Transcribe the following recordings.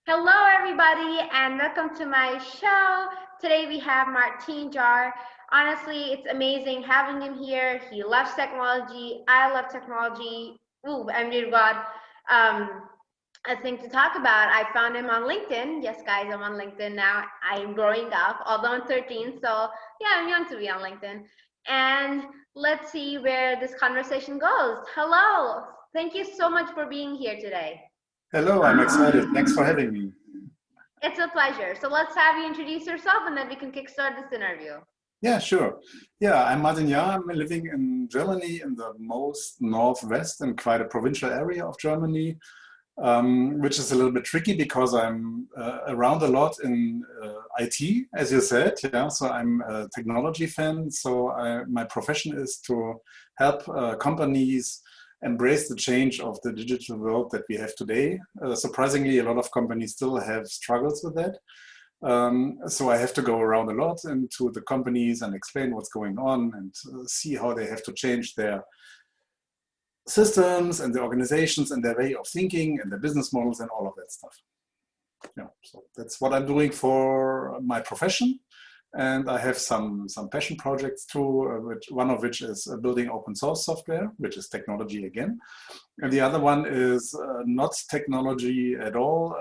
Hello, everybody, and welcome to my show. Today we have Martin Jar. Honestly, it's amazing having him here. He loves technology. I love technology. Ooh, I'm dear God. Um, a thing to talk about. I found him on LinkedIn. Yes, guys, I'm on LinkedIn now. I'm growing up, although I'm 13, so yeah, I'm young to be on LinkedIn. And let's see where this conversation goes. Hello. Thank you so much for being here today. Hello, I'm excited. Thanks for having me. It's a pleasure. So let's have you introduce yourself and then we can kickstart this interview. Yeah, sure. Yeah, I'm Martin Jahr. I'm living in Germany in the most northwest and quite a provincial area of Germany, which is a little bit tricky because I'm around a lot in IT, as you said. Yeah, so I'm a technology fan. So my profession is to help companies embrace the change of the digital world that we have today. Surprisingly, a lot of companies still have struggles with that. So I have to go around a lot into the companies and explain what's going on and see how they have to change their systems and the organizations and their way of thinking and their business models and all of that stuff. Yeah, so that's what I'm doing for my profession. And I have some passion projects too, one of which is building open source software, which is technology again. And the other one is not technology at all.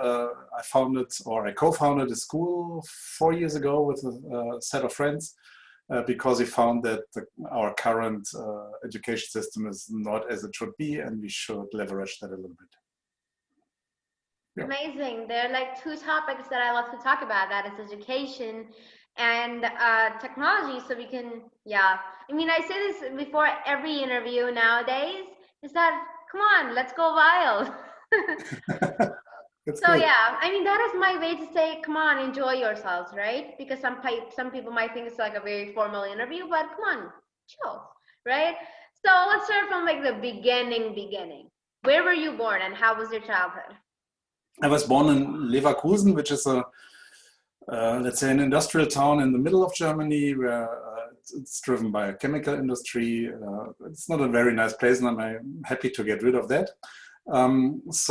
I founded, or I co-founded a school 4 years ago with a set of friends because we found that our current education system is not as it should be, and we should leverage that a little bit. Yeah. Amazing. There are like two topics that I love to talk about. That is education and technology. So we can, yeah. I mean, I say this before every interview nowadays, is that, come on, let's go wild. So yeah, I mean, that is my way to say, come on, enjoy yourselves, right? Because some people might think it's like a very formal interview, but come on, chill, right? So let's start from like the beginning. Where were you born and how was your childhood? I was born in Leverkusen, which is a, let's say, an industrial town in the middle of Germany where it's driven by a chemical industry. It's not a very nice place, and I'm happy to get rid of that. As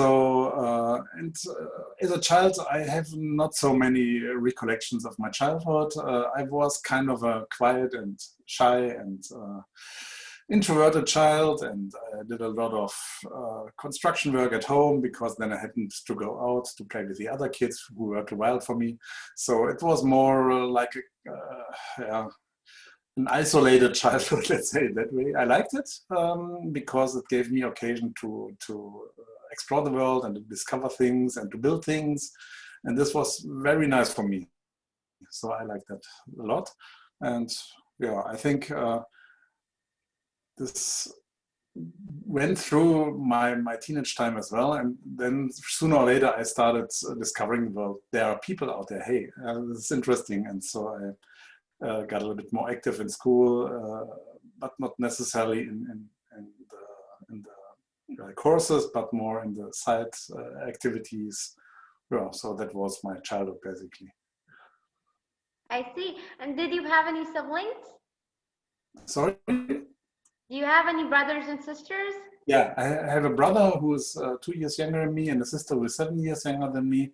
a child, I have not so many recollections of my childhood. I was kind of a quiet and shy and introverted child, and I did a lot of construction work at home because then I happened to go out to play with the other kids who were too wild for me. So it was more like an isolated childhood, let's say it that way. I liked it because it gave me occasion to explore the world and to discover things and to build things. And this was very nice for me. So I liked that a lot. And yeah, I think this went through my teenage time as well. And then sooner or later, I started discovering, well, there are people out there. Hey, this is interesting. And so I got a little bit more active in school, but not necessarily in the courses, but more in the side activities. Yeah, so that was my childhood, basically. I see. And did you have any siblings? Sorry? Do you have any brothers and sisters? Yeah, I have a brother who is 2 years younger than me and a sister who is 7 years younger than me.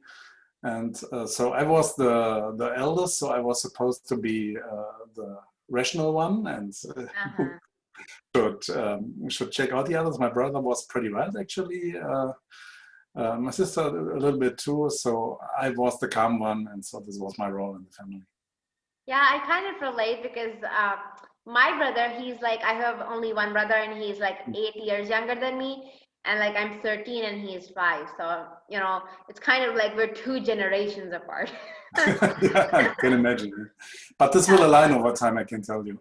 And so I was the eldest, so I was supposed to be the rational one and should check out the others. My brother was pretty wild, actually. My sister a little bit too, so I was the calm one, and so this was my role in the family. Yeah, I kind of relate because my brother, he's like, I have only one brother and he's like 8 years younger than me. And like I'm 13 and he's 5. So, you know, it's kind of like we're 2 generations apart. Yeah, I can imagine. But this will align over time, I can tell you.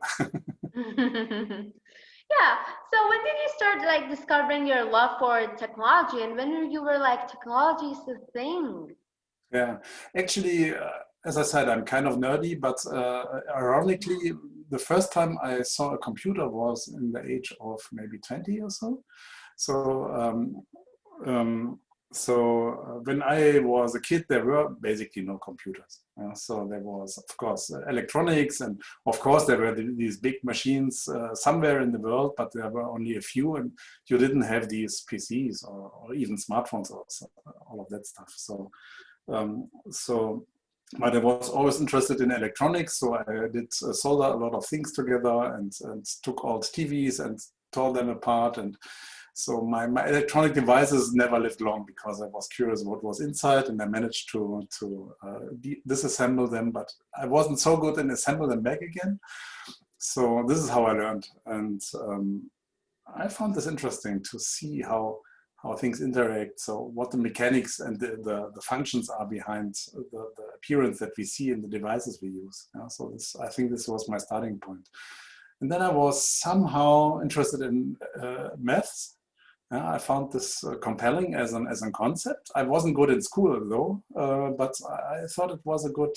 Yeah. So when did you start like discovering your love for technology and when you were like, technology is the thing? Yeah, actually, as I said, I'm kind of nerdy, but ironically, the first time I saw a computer was in the age of maybe 20 or so. So, when I was a kid, there were basically no computers. So there was, of course, electronics, and of course there were these big machines somewhere in the world, but there were only a few, and you didn't have these PCs or even smartphones or all of that stuff. So But I was always interested in electronics, so I did solder a lot of things together and took old TVs and tore them apart. And so my electronic devices never lived long because I was curious what was inside, and I managed to disassemble them, but I wasn't so good in assembling them back again. So this is how I learned, and I found this interesting to see how things interact. So what the mechanics and the functions are behind the appearance that we see in the devices we use. Yeah, so I think this was my starting point. And then I was somehow interested in maths. I found this compelling as a concept. I wasn't good in school though, but I thought it was a good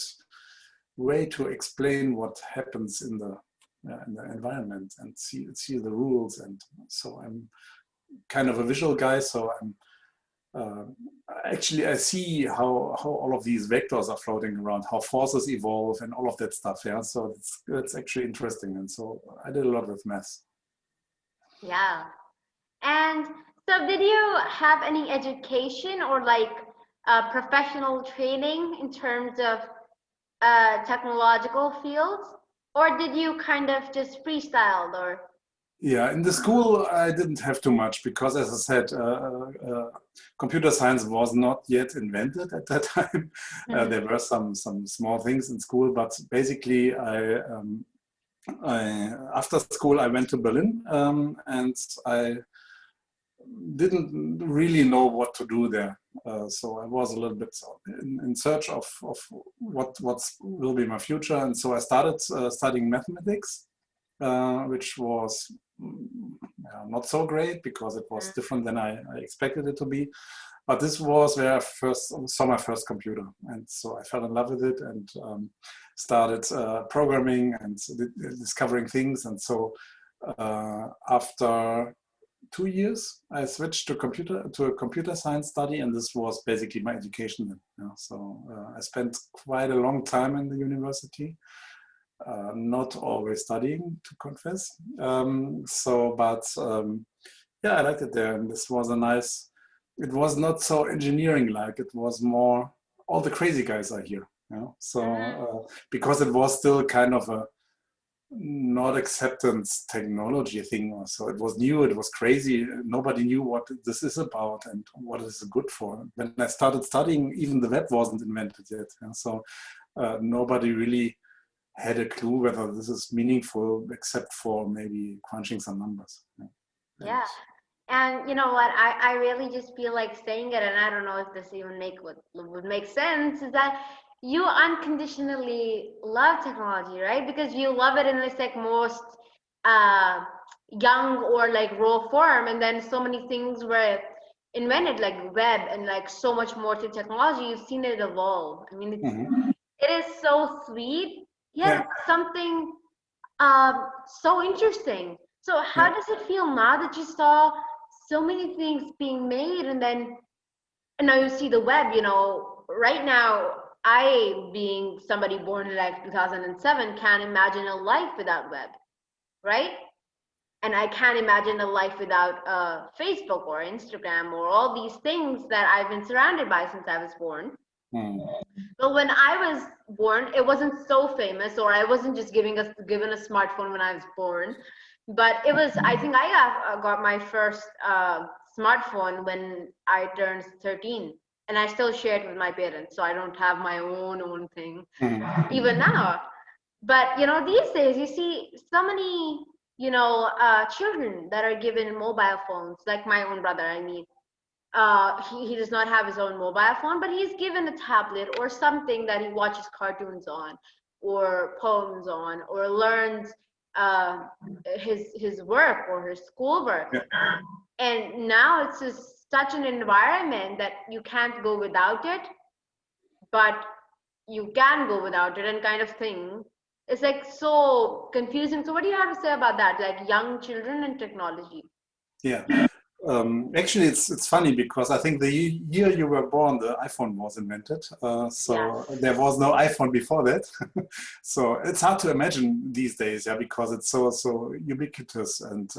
way to explain what happens in the environment and see the rules. And so I'm kind of a visual guy, so I'm actually I see how all of these vectors are floating around, how forces evolve and all of that stuff. Yeah, so that's actually interesting, and so I did a lot with maths. Yeah. And so did you have any education or like professional training in terms of technological fields, or did you kind of just freestyle or? Yeah, in the school I didn't have too much because, as I said, computer science was not yet invented at that time. There were some small things in school, but basically after school I went to Berlin, and I didn't really know what to do there. So I was a little bit in search of what will be my future, and so I started studying mathematics, which was not so great because it was different than I expected it to be. But this was where I first saw my first computer, and so I fell in love with it and started programming and discovering things. And so after 2 years, I switched to a computer science study, and this was basically my education. So I spent quite a long time in the university. Not always studying, to confess. Yeah, I liked it there, and this was a nice. It was not so engineering-like. It was more all the crazy guys are here. So because it was still kind of a not acceptance technology thing, so it was new. It was crazy. Nobody knew what this is about and what is it good for. When I started studying, even the web wasn't invented yet. So nobody really had a clue whether this is meaningful, except for maybe crunching some numbers. Yeah. And you know what? I really just feel like saying it, and I don't know if this even would make sense, is that you unconditionally love technology, right? Because you love it in this like most young or like raw form, and then so many things were invented, like web and like so much more to technology. You've seen it evolve. I mean, it is so sweet, yet something so interesting. So how does it feel now that you saw so many things being made, and now you see the web? Right now, I, being somebody born in like 2007, can't imagine a life without web, right? And I can't imagine a life without Facebook or Instagram or all these things that I've been surrounded by since I was born. But when I was born, it wasn't so famous, or I wasn't just given a smartphone when I was born. But it was, I think I got my first smartphone when I turned 13, and I still share it with my parents, so I don't have my own thing even now. But these days you see so many children that are given mobile phones, like my own brother. I mean, he does not have his own mobile phone, but he's given a tablet or something that he watches cartoons on, or poems on, or learns his work or his schoolwork. And now it's just such an environment that you can't go without it, but you can go without it, and kind of thing. It's like so confusing. So what do you have to say about that, like young children and technology? Yeah. Actually, it's funny because I think the year you were born, the iPhone was invented. There was no iPhone before that. So it's hard to imagine these days, because it's so ubiquitous, and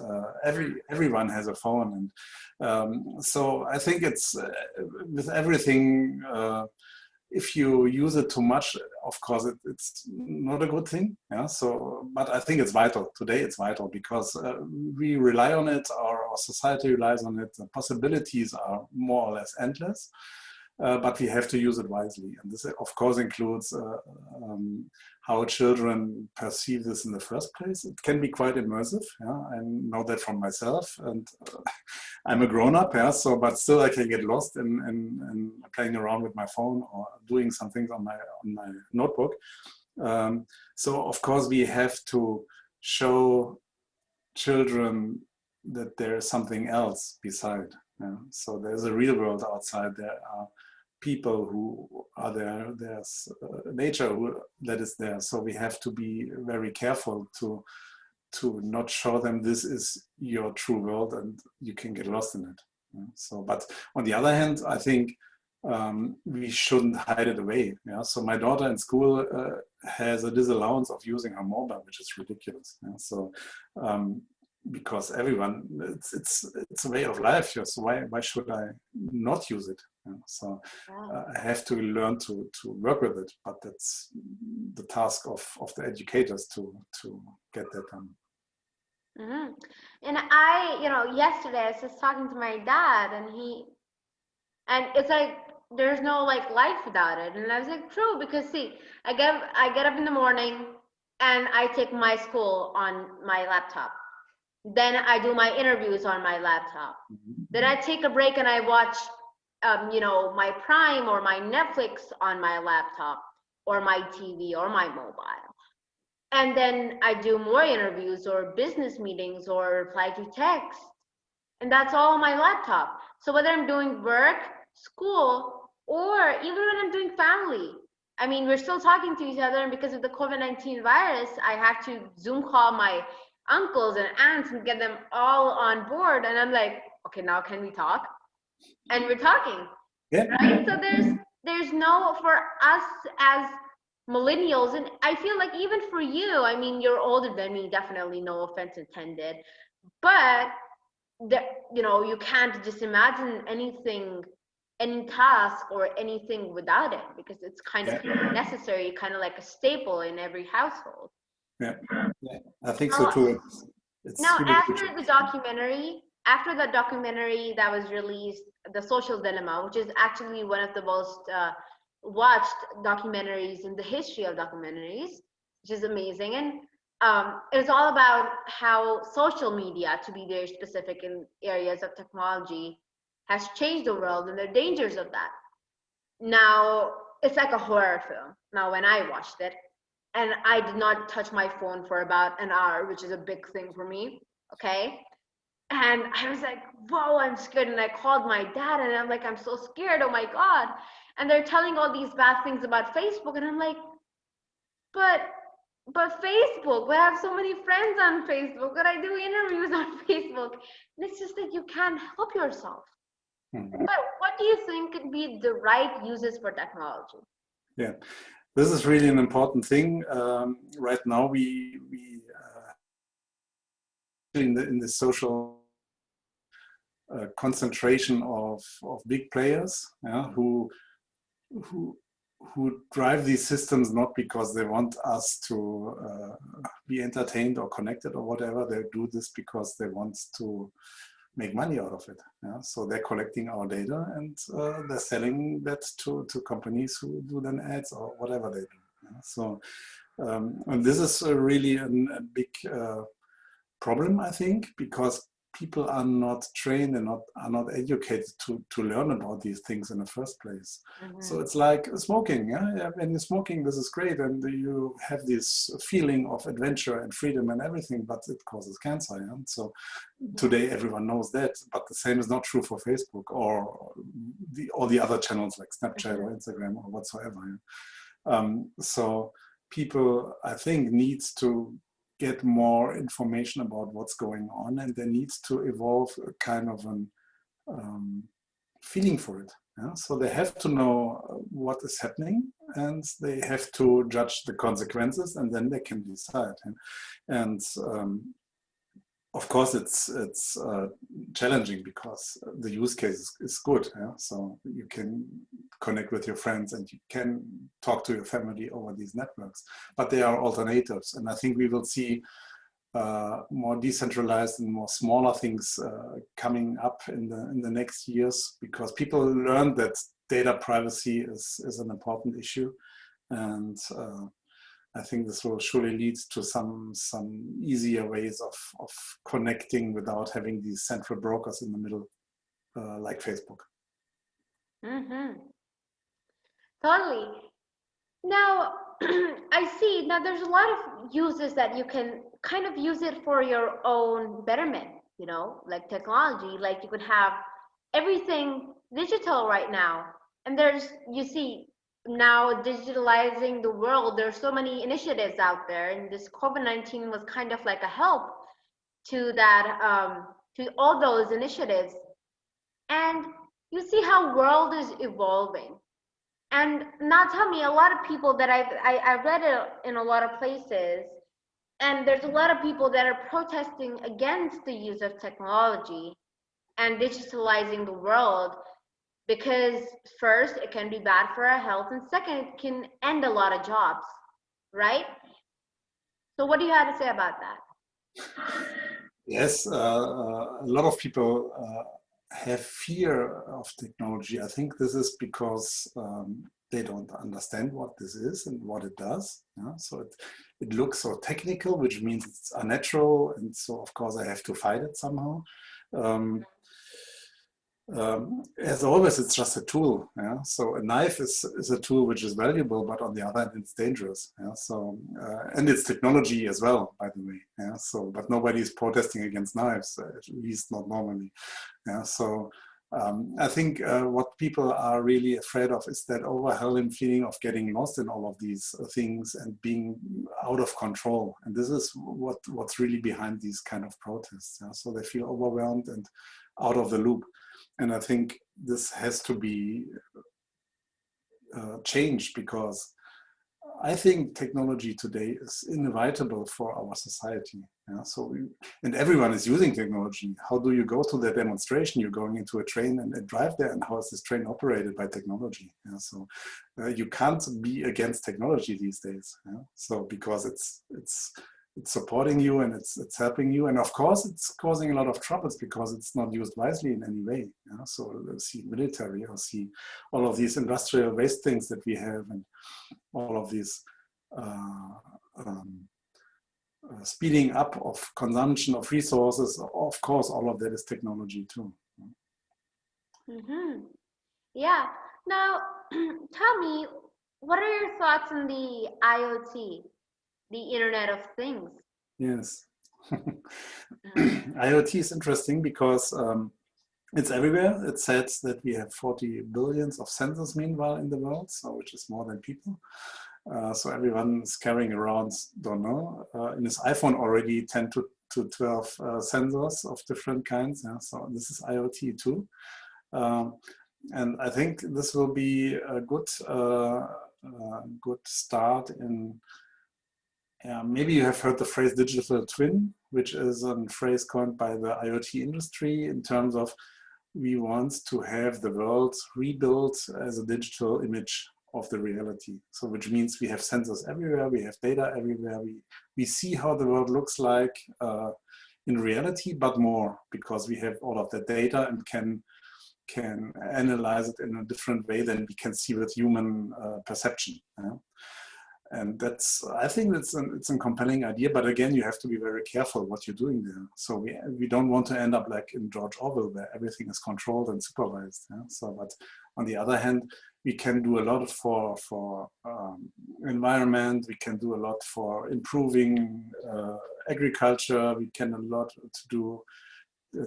everyone has a phone. And so I think it's with everything if you use it too much, of course, it's not a good thing. Yeah. So, but I think it's vital. Today it's vital because we rely on it, our society relies on it. The possibilities are more or less endless, but we have to use it wisely. And this, of course, includes how children perceive this in the first place. It can be quite immersive. Yeah? I know that from myself, and I'm a grown-up, yeah, so but still I can get lost in playing around with my phone or doing some things on my notebook. So of course we have to show children that there is something else beside. Yeah? So there's a real world outside. There are people who are there. There's nature that is there. So we have to be very careful to not show them this is your true world and you can get lost in it. Yeah? So, but on the other hand, I think we shouldn't hide it away. Yeah? So my daughter in school has a disallowance of using her mobile, which is ridiculous. Yeah? So because everyone, it's a way of life. Yeah? So why should I not use it? Yeah? So I have to learn to work with it, but that's the task of the educators to get that done. Mm-hmm. And I, yesterday I was just talking to my dad, and it's like there's no like life without it. And I was like, true, because see, I get up in the morning and I take my school on my laptop. Then I do my interviews on my laptop. Mm-hmm. Then I take a break and I watch, my Prime or my Netflix on my laptop or my TV or my mobile. And then I do more interviews or business meetings or reply to text. And that's all on my laptop. So whether I'm doing work, school, or even when I'm doing family, I mean, we're still talking to each other. And because of the COVID-19 virus, I have to Zoom call my uncles and aunts and get them all on board. And I'm like, okay, now can we talk? And we're talking. Yeah. Right? So there's no, for us as millennials, and I feel like even for you, I mean, you're older than me, definitely, no offense intended, but you can't just imagine anything, any task or anything without it, because it's kind of necessary, kind of like a staple in every household. Yeah, I think so too. Now, really after the documentary that was released, The Social Dilemma, which is actually one of the most watched documentaries in the history of documentaries, which is amazing. And it was all about how social media, to be very specific in areas of technology, has changed the world and the dangers of that. Now, it's like a horror film. Now, when I watched it, and I did not touch my phone for about an hour, which is a big thing for me, okay? And I was like, whoa, I'm scared. And I called my dad and I'm like, I'm so scared, oh my God. And they're telling all these bad things about Facebook. And I'm like, but Facebook, we have so many friends on Facebook, and I do interviews on Facebook. And it's just that you can't help yourself. Mm-hmm. But what do you think could be the right uses for technology? Yeah, this is really an important thing. Right now, we in the social concentration of big players, who drive these systems not because they want us to be entertained or connected or whatever. They do this because they want to make money out of it. Yeah? So they're collecting our data and they're selling that to companies who do then ads or whatever they do. Yeah? So and this is really a big problem, I think, because people are not trained and are not educated to learn about these things in the first place. Mm-hmm. So it's like smoking. Yeah? When you're smoking, this is great, and you have this feeling of adventure and freedom and everything, but it causes cancer. Yeah? So today everyone knows that, but the same is not true for Facebook or the other channels like Snapchat or Instagram or whatsoever. Yeah? So people, I think, needs to get more information about what's going on, and there needs to evolve a kind of an feeling for it. Yeah? So they have to know what is happening, and they have to judge the consequences, and then they can decide. And of course, it's challenging because the use case is good. Yeah? So you can connect with your friends and you can talk to your family over these networks. But there are alternatives, and I think we will see more decentralized and more smaller things coming up in the next years, because people learn that data privacy is an important issue, and I think this will surely lead to some easier ways of connecting without having these central brokers in the middle, like Facebook. Mm-hmm. Totally. Now, I see. Now, there's a lot of uses that you can kind of use it for your own betterment, you know, like technology. Like you could have everything digital right now. And you see, now digitalizing the world, there's so many initiatives out there. And this COVID-19 was kind of like a help to that, to all those initiatives. And you see how world is evolving. And now tell me, a lot of people that I read it in a lot of places, and there's a lot of people that are protesting against the use of technology and digitalizing the world, because first, it can be bad for our health, and second, it can end a lot of jobs, right? So what do you have to say about that? Yes, a lot of people have fear of technology. I think this is because they don't understand what this is and what it does. Yeah? So it looks so technical, which means it's unnatural. And so, of course, I have to fight it somehow. As always, it's just a tool. Yeah? So a knife is a tool which is valuable, but on the other hand, it's dangerous. Yeah? So and it's technology as well, by the way. Yeah? So, but nobody is protesting against knives, at least not normally. Yeah? So I think what people are really afraid of is that overwhelming feeling of getting lost in all of these things and being out of control. And this is what's really behind these kind of protests. Yeah? So they feel overwhelmed and out of the loop. And I think this has to be changed, because I think technology today is inevitable for our society. Yeah? So and everyone is using technology. How do you go to the demonstration? You're going into a train and drive there, and how is this train operated by technology? Yeah? So you can't be against technology these days. Yeah? So because it's supporting you and it's helping you, and of course it's causing a lot of troubles because it's not used wisely in any way. Yeah? So see military, or see all of these industrial waste things that we have, and all of these speeding up of consumption of resources. Of course, all of that is technology too. Mm-hmm. Yeah. Now, tell me, what are your thoughts on the IoT, the Internet of Things? Yes. IoT is interesting because it's everywhere. It says that we have 40 billions of sensors meanwhile in the world, so which is more than people. So everyone is carrying around, don't know, in his iPhone already 10 to 12 sensors of different kinds. Yeah? So this is IoT too. And I think this will be a good start in, maybe you have heard the phrase digital twin, which is a phrase coined by the IoT industry in terms of we want to have the world rebuilt as a digital image of the reality. So which means we have sensors everywhere, we have data everywhere, we see how the world looks like in reality, but more, because we have all of that data and can analyze it in a different way than we can see with human perception. Yeah? And that's, I think it's a compelling idea, but again, you have to be very careful what you're doing there. So we don't want to end up like in George Orwell, where everything is controlled and supervised. Yeah? So, but on the other hand, we can do a lot for environment. We can do a lot for improving agriculture. We can a lot to do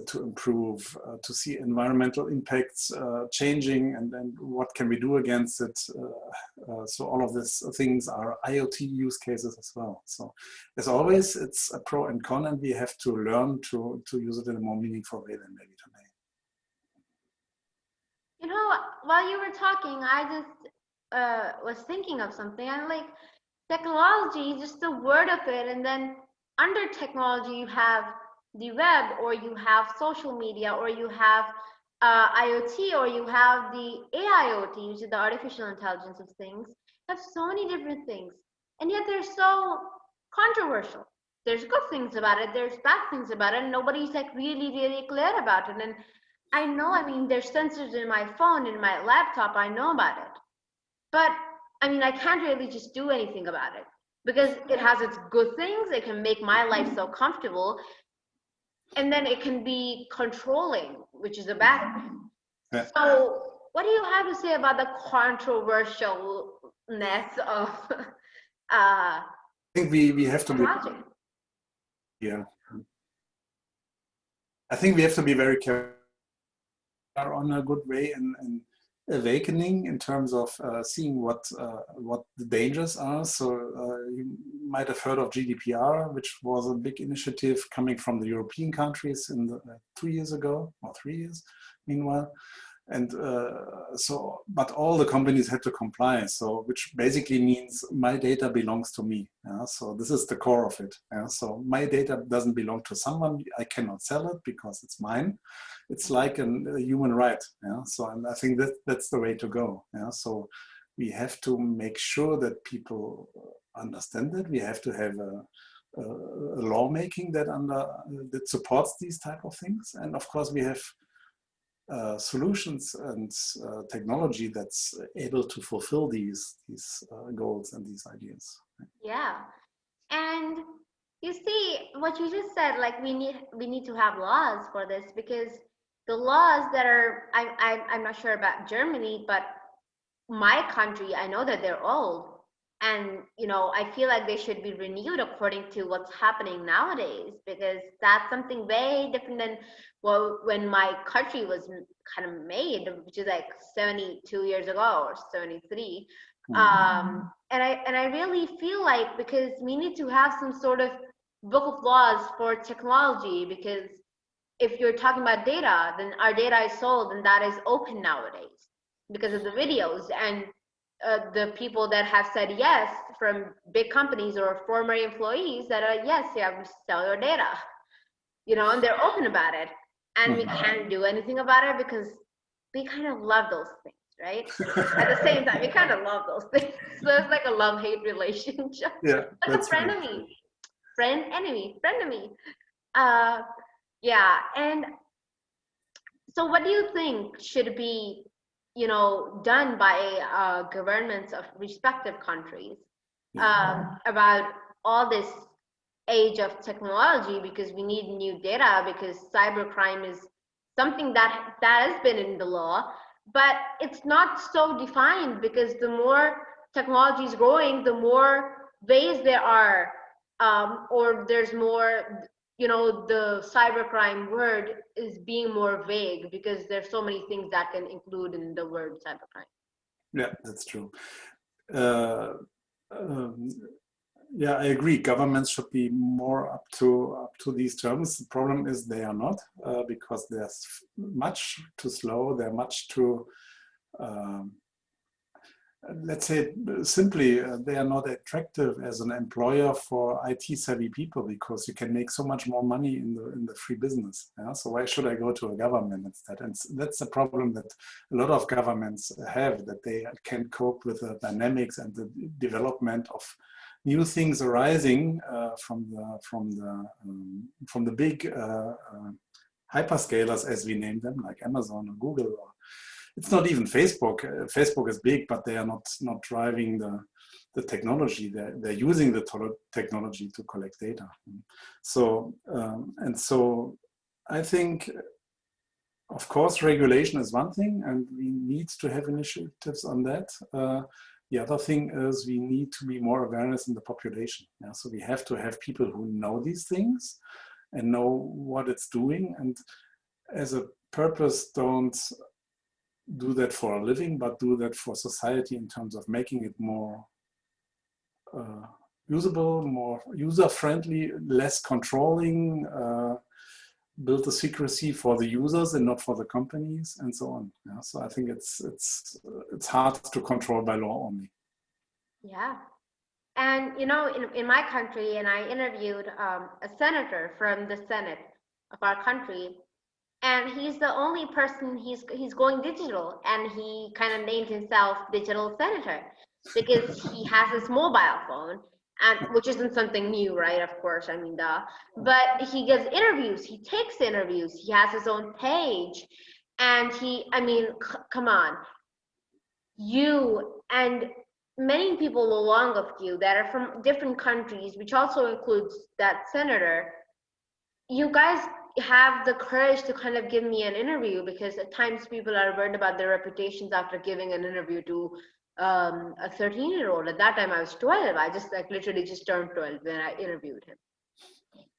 to improve, to see environmental impacts changing, and then what can we do against it. So all of these things are IoT use cases as well. So as always, it's a pro and con, and we have to learn to use it in a more meaningful way than maybe today. You know, while you were talking, I just was thinking of something. I'm like, technology, just the word of it, and then under technology, you have the web, or you have social media, or you have IoT, or you have the AIoT, which is the artificial intelligence of things. You have so many different things, and yet they're so controversial. There's good things about it, there's bad things about it, and nobody's like really clear about it. And I know, I mean, there's sensors in my phone, in my laptop, I know about it. But I mean, I can't really just do anything about it because it has its good things. It can make my life so comfortable, and then it can be controlling, which is a bad thing. Yeah. So what do you have to say about the controversialness of I think we have to be, technology? yeah. I think we have to be very careful on a good way and awakening in terms of seeing what the dangers are. So you might have heard of GDPR, which was a big initiative coming from the European countries in the, 2 years ago, or 3 years, meanwhile. And so, but all the companies had to comply. So, which basically means my data belongs to me. Yeah? So this is the core of it. Yeah? So my data doesn't belong to someone. I cannot sell it because it's mine. It's like a human right. Yeah? So, and I think that's the way to go. Yeah? So we have to make sure that people understand that. We have to have a lawmaking that supports these type of things. And of course, we have solutions and technology that's able to fulfill these goals and these ideas. Yeah. And you see what you just said, like we need to have laws for this, because the laws that are, I'm not sure about Germany, but my country, I know that they're old, and I feel like they should be renewed according to what's happening nowadays, because that's something way different than, well, when my country was kind of made, which is like 72 years ago or 73. And I really feel like, because we need to have some sort of book of laws for technology, because if you're talking about data, then our data is sold, and that is open nowadays because of the videos and the people that have said yes from big companies or former employees that are, yes, yeah, we sell your data, and they're open about it, and we can't do anything about it because we kind of love those things, right? At the same time, we kind of love those things. So it's like a love-hate relationship. Yeah, Like a frenemy, friend, enemy, frenemy. Yeah, and so what do you think should be, done by governments of respective countries about all this age of technology? Because we need new data, because cybercrime is something that has been in the law, but it's not so defined, because the more technology is growing, the more ways there are, or there's more, the cybercrime word is being more vague, because there's so many things that can include in the word cybercrime. Yeah, that's true. Yeah, I agree. Governments should be more up to these terms. The problem is they are not, because they're much too slow. They're much too, let's say simply, they are not attractive as an employer for IT savvy people, because you can make so much more money in the free business. Yeah? So why should I go to a government instead? And that's the problem that a lot of governments have, that they can cope with the dynamics and the development of new things arising from the big hyperscalers, as we name them, like Amazon or Google. Or it's not even Facebook. Facebook is big, but they are not driving the technology. They're using the technology to collect data. So and so, I think, of course, regulation is one thing, and we need to have initiatives on that. The other thing is we need to be more awareness in the population. Yeah? So we have to have people who know these things and know what it's doing, and as a purpose, don't do that for a living, but do that for society in terms of making it more usable, more user-friendly, less controlling, build the secrecy for the users and not for the companies, and so on. Yeah, so I think it's hard to control by law only. Yeah. And in my country, and I interviewed a senator from the Senate of our country, and he's the only person, he's going digital, and he kind of named himself digital senator because he has his mobile phone, and which isn't something new, right? Of course, I mean, duh. But he gives interviews, he takes interviews, he has his own page, and I mean, come on, you and many people along of you that are from different countries, which also includes that senator, you guys have the courage to kind of give me an interview, because at times people are worried about their reputations after giving an interview to a 13-year-old. At that time I was 12. I just like literally just turned 12 when I interviewed him.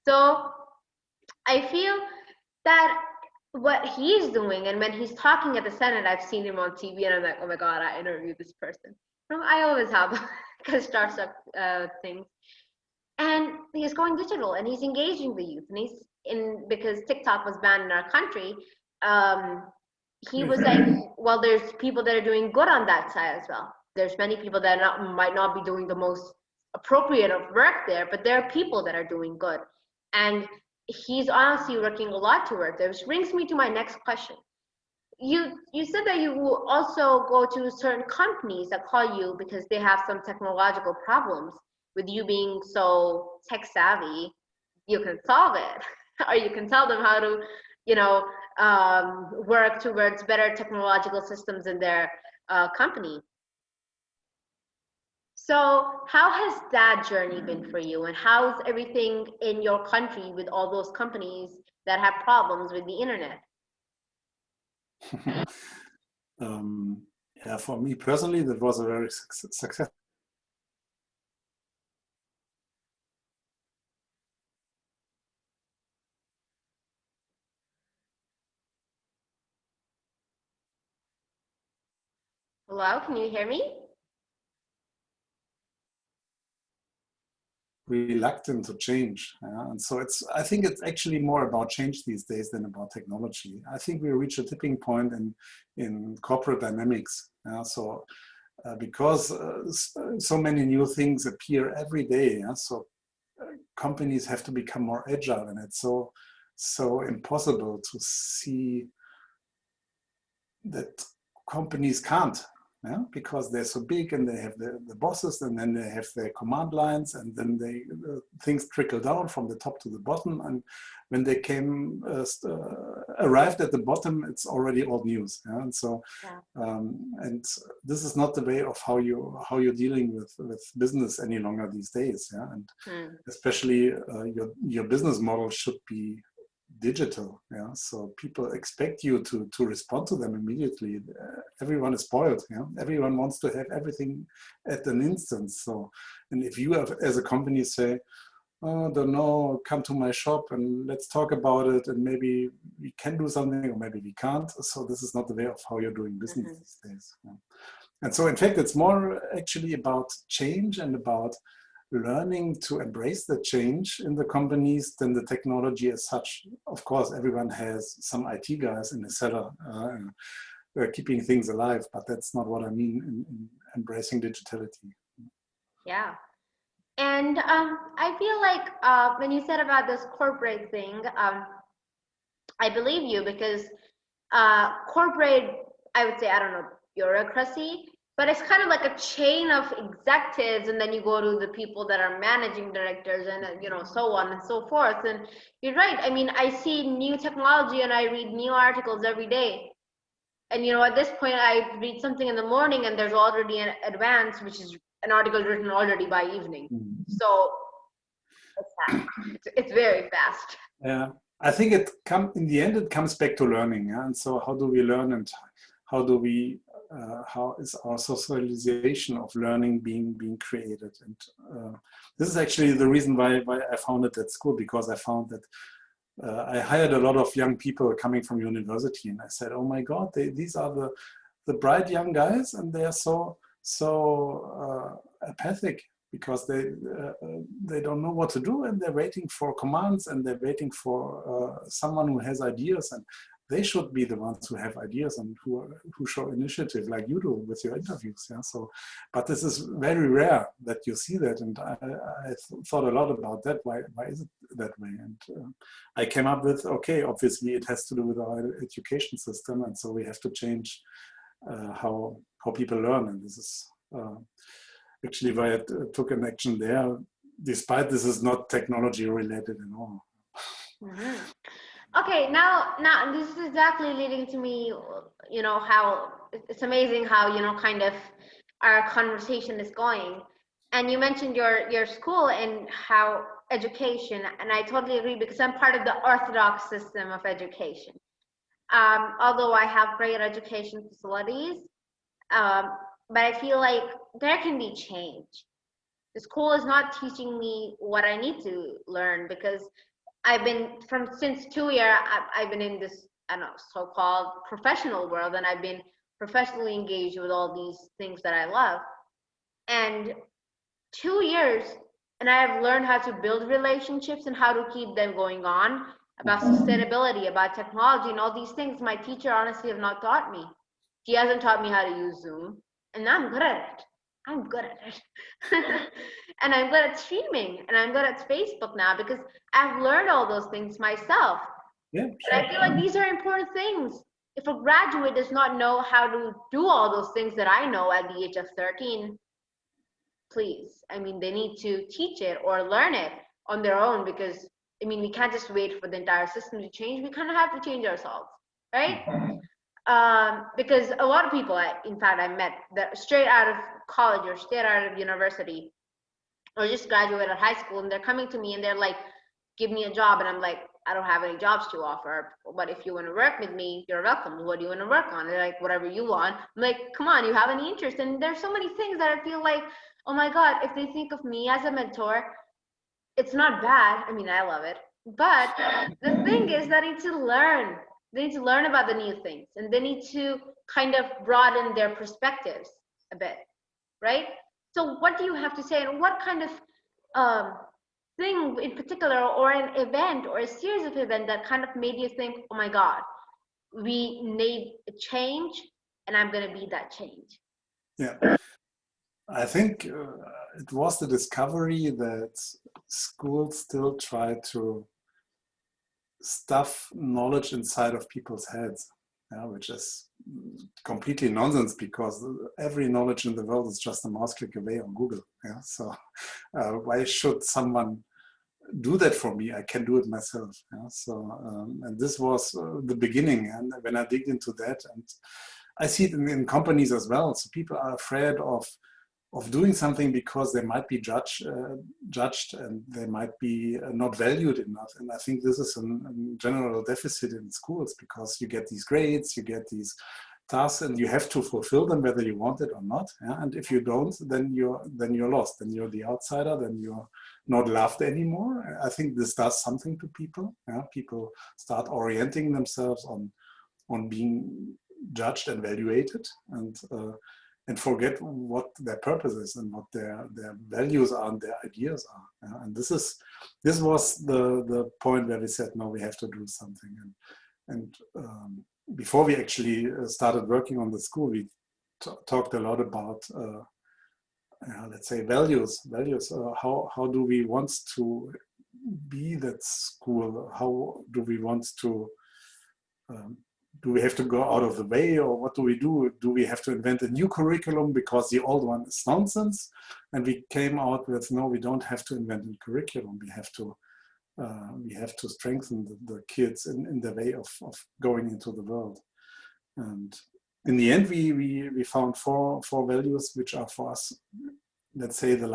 So I feel that what he's doing, and when he's talking at the Senate, I've seen him on TV and I'm like, oh my God, I interviewed this person. I always have because startup things. And he's going digital and he's engaging the youth, and he's because TikTok was banned in our country. He was like, well, there's people that are doing good on that side as well. There's many people that might not be doing the most appropriate of work there, but there are people that are doing good. And he's honestly working a lot towards it, which brings me to my next question. You said that you will also go to certain companies that call you because they have some technological problems. With you being so tech savvy, you can solve it, or you can tell them how to, work towards better technological systems in their company. So how has that journey been for you, and how's everything in your country with all those companies that have problems with the internet? Yeah, for me personally, that was a very successful. Hello, can you hear me? Reluctant to change, and so I think it's actually more about change these days than about technology. I think we reach a tipping point in corporate dynamics. Because so many new things appear every day, so companies have to become more agile, and it's so impossible to see that companies can't. Because they're so big and they have the bosses, and then they have their command lines, and then things trickle down from the top to the bottom. And when they arrived at the bottom, it's already old news. And so, and this is not the way of how you're dealing with business any longer these days. And especially your business model should be digital, so people expect you to respond to them immediately. Everyone is spoiled, everyone wants to have everything at an instant. So, and if you have, as a company, say, oh, don't know, come to my shop and let's talk about it, and maybe we can do something or maybe we can't. So this is not the way of how you're doing business these days. And so in fact, it's more actually about change and about learning to embrace the change in the companies than the technology as such. Of course, everyone has some IT guys in the cellar keeping things alive, but that's not what I mean in embracing digitality. Yeah. And I feel like when you said about this corporate thing, I believe you, because corporate, I would say, I don't know, bureaucracy, but it's kind of like a chain of executives, and then you go to the people that are managing directors, and so on and so forth. And you're right. I mean, I see new technology and I read new articles every day. And at this point, I read something in the morning and there's already an advance, which is an article written already by evening. So it's fast. It's very fast. Yeah, I think in the end, it comes back to learning. And so how do we learn, and how is our socialization of learning being created? And this is actually the reason why I founded that school, because I found that I hired a lot of young people coming from university, and I said, oh my God, these are the bright young guys, and they are so apathic, because they don't know what to do, and they're waiting for commands, and they're waiting for someone who has ideas. And they should be the ones who have ideas and who show initiative like you do with your interviews. Yeah. So, but this is very rare that you see that, and I thought a lot about that. Why is it that way? And I came up with, okay, obviously it has to do with our education system, and so we have to change how people learn. And this is actually why I took an action there, despite this is not technology related at all. Mm-hmm. Okay, now this is exactly leading to me, you know, how it's amazing how, you know, kind of our conversation is going. And you mentioned your school and how education, and I totally agree because I'm part of the orthodox system of education. Although I have great education facilities, but I feel like there can be change. The school is not teaching me what I need to learn because I've been since 2 years, I've been in this, I don't know, so-called professional world, and I've been professionally engaged with all these things that I love. And 2 years, and I've learned how to build relationships and how to keep them going on, about sustainability, about technology, and all these things. My teacher honestly have not taught me. She hasn't taught me how to use Zoom, and I'm good at it. I'm good at it. And I'm good at streaming, and I'm good at Facebook now because I've learned all those things myself. Yeah, sure. And I feel like these are important things. If a graduate does not know how to do all those things that I know at the age of 13, please, I mean, they need to teach it or learn it on their own because, I mean, we can't just wait for the entire system to change. We kind of have to change ourselves, right? Because a lot of people, in fact, I met that straight out of college or straight out of university or just graduated high school, and they're coming to me and they're like, give me a job. And I'm like, I don't have any jobs to offer, but if you want to work with me, you're welcome. What do you want to work on? They're like, whatever you want. I'm like, come on, you have any interest? And there's so many things that I feel like, oh my God, if they think of me as a mentor, it's not bad. I mean, I love it. But the thing is that they need to learn. They need to learn about the new things, and they need to kind of broaden their perspectives a bit, right? So what do you have to say, and what kind of thing in particular, or an event or a series of events that kind of made you think, oh my God, we need a change, and I'm going to be that change? Yeah, I think it was the discovery that schools still try to stuff knowledge inside of people's heads, which is completely nonsense because every knowledge in the world is just a mouse click away on Google. Yeah, so why should someone do that for me? I can do it myself. Yeah? So and this was the beginning, and when I dig into that, and I see it in companies as well. So people are afraid of doing something because they might be judged and they might be not valued enough. And I think this is a general deficit in schools because you get these grades, you get these tasks, and you have to fulfill them whether you want it or not. Yeah? And if you don't, then you're lost. Then you're the outsider. Then you're not loved anymore. I think this does something to people. Yeah? People start orienting themselves on being judged and evaluated, and forget what their purpose is and what their values are and their ideas are. Yeah? And this was the point where we said, no, we have to do something. And before we actually started working on the school, we talked a lot about, let's say, values. How do we want to be that school? How do we want to do we have to go out of the way, or what do we do? Do we have to invent a new curriculum because the old one is nonsense? And we came out with, no, we don't have to invent a curriculum. We have to strengthen the kids in the way of going into the world. And in the end, we found four values which are for us, let's say, the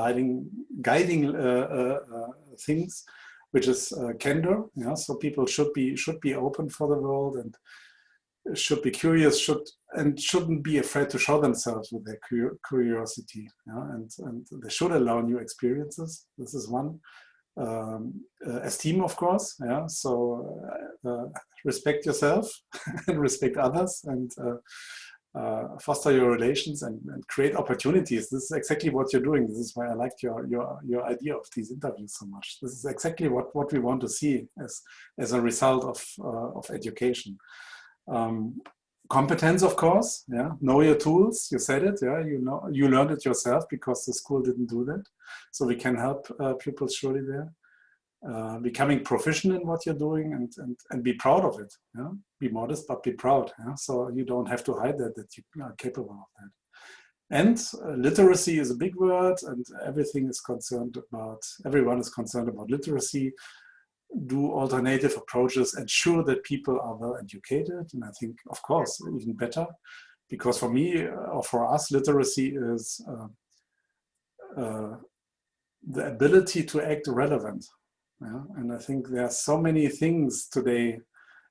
guiding things, which is candor. Yeah, so people should be open for the world and should be curious, shouldn't be afraid to show themselves with their curiosity. Yeah? And they should allow new experiences. This is one. Esteem, of course. Yeah. So respect yourself and respect others, and foster your relations and create opportunities. This is exactly what you're doing. This is why I liked your idea of these interviews so much. This is exactly what we want to see as a result of education. Competence, of course, yeah. Know your tools, you said it, yeah. You learned it yourself because the school didn't do that. So we can help pupils surely there. Becoming proficient in what you're doing and be proud of it, yeah. Be modest, but be proud, yeah. So you don't have to hide that you are capable of that. And literacy is a big word, and everyone is concerned about literacy. Do alternative approaches, ensure that people are well educated. And I think, of course, even better, because for me or for us, literacy is the ability to act relevant. Yeah? And I think there are so many things today,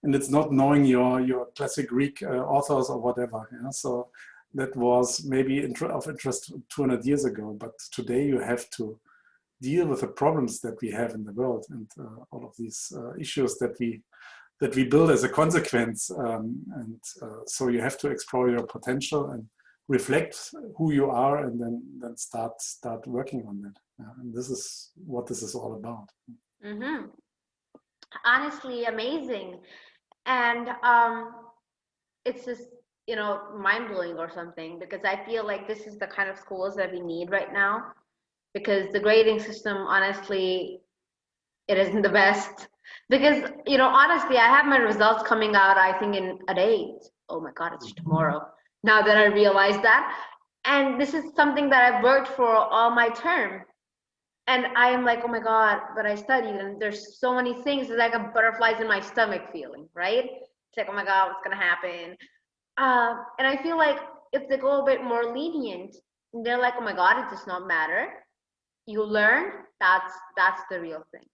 and it's not knowing your classic Greek authors or whatever. Yeah? So that was maybe of interest 200 years ago, but today you have to deal with the problems that we have in the world and all of these issues that we build as a consequence. So you have to explore your potential and reflect who you are, and then start working on that. And this is what this is all about. Mm-hmm. Honestly, amazing. And it's just, you know, mind-blowing or something, because I feel like this is the kind of schools that we need right now, because the grading system, honestly, it isn't the best. Because, you know, honestly, I have my results coming out, I think, in a day. Oh my God, it's tomorrow. Now that I realize that. And this is something that I've worked for all my term. And I am like, oh my God, but I studied, and there's so many things. It's like a butterflies in my stomach feeling, right? It's like, oh my God, what's gonna happen? And I feel like if they go a bit more lenient, they're like, oh my God, it does not matter. You learn, that's the real thing.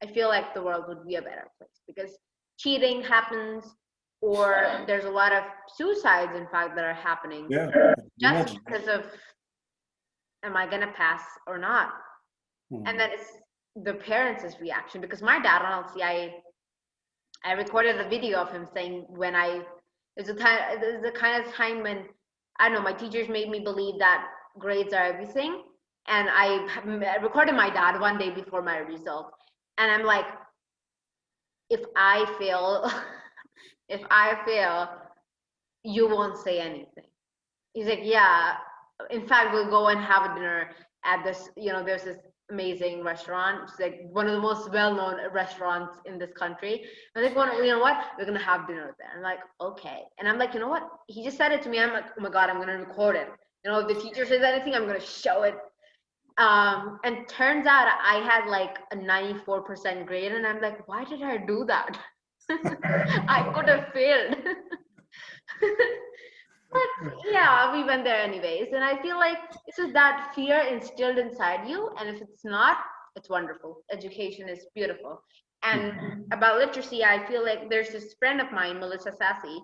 I feel like the world would be a better place, because cheating happens, or there's a lot of suicides, in fact, that are happening. Yeah, just because of, am I gonna pass or not? And then it's the parents' reaction, because my dad, honestly, I recorded a video of him saying, when there's a kind of time when, I don't know, my teachers made me believe that grades are everything. And I recorded my dad one day before my result. And I'm like, if I fail, you won't say anything. He's like, yeah, in fact, we'll go and have a dinner at this, you know, there's this amazing restaurant. It's like one of the most well-known restaurants in this country. I'm like, well, you know what? We're gonna have dinner there. I'm like, okay. And I'm like, you know what? He just said it to me. I'm like, oh my God, I'm gonna record it. You know, if the teacher says anything, I'm gonna show it. And turns out I had like a 94% grade, and I'm like, why did I do that? I could have failed. But yeah, we went there anyways. And I feel like this is that fear instilled inside you. And if it's not, it's wonderful. Education is beautiful. And about literacy, I feel like there's this friend of mine, Melissa Sassy,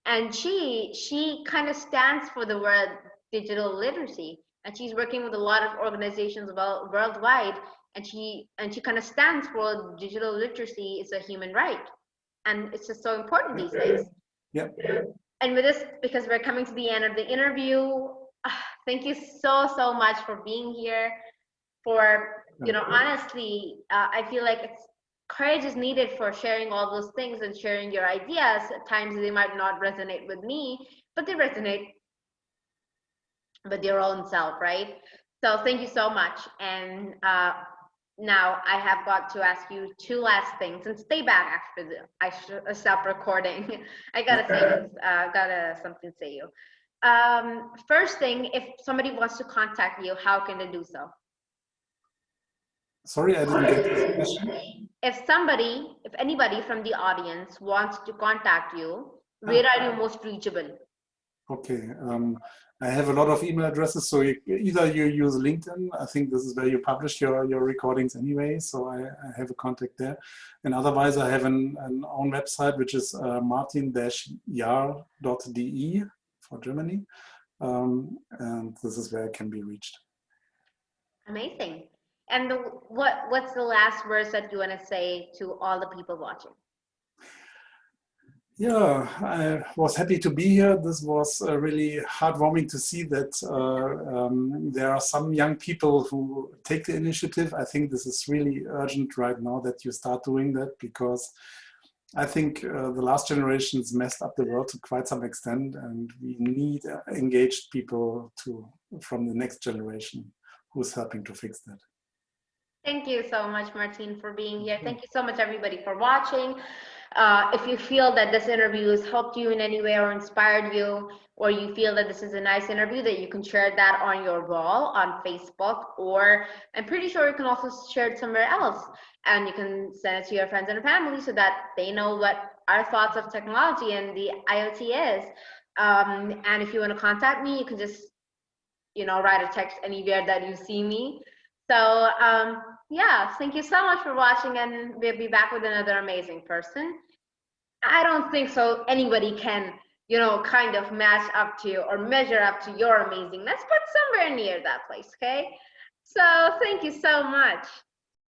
and she kind of stands for the word digital literacy. And she's working with a lot of organizations worldwide. And she kind of stands for digital literacy is a human right. And it's just so important these days. Yeah. And with this, because we're coming to the end of the interview, thank you so much for being here. For, you know, honestly, I feel like courage is needed for sharing all those things and sharing your ideas. At times they might not resonate with me, but they resonate with your own self, right? So thank you so much. And now I have got to ask you two last things, and stay back after I stop recording. I gotta say this, gotta something to say you. First thing, if somebody wants to contact you, how can they do so? Sorry, I didn't get this question. If anybody from the audience wants to contact you, where are you most reachable? Okay, I have a lot of email addresses, so either you use LinkedIn. I think this is where you publish your recordings anyway, so I have a contact there. And otherwise, I have an own website, which is martin-jahr.de for Germany. And this is where I can be reached. Amazing. And what's the last words that you want to say to all the people watching? Yeah, I was happy to be here. This was really heartwarming to see that there are some young people who take the initiative. I think this is really urgent right now that you start doing that, because I think the last generations messed up the world to quite some extent, and we need engaged people from the next generation who's helping to fix that. Thank you so much, Martin, for being here. Thank you so much, everybody, for watching. If you feel that this interview has helped you in any way or inspired you, or you feel that this is a nice interview, that you can share that on your wall on Facebook, or I'm pretty sure you can also share it somewhere else, and you can send it to your friends and family so that they know what our thoughts of technology and the IoT is. And if you want to contact me, you can just, write a text anywhere that you see me. So yeah, thank you so much for watching, and we'll be back with another amazing person. I don't think so anybody can, kind of match up to or measure up to your amazingness, but somewhere near that place, okay? So thank you so much.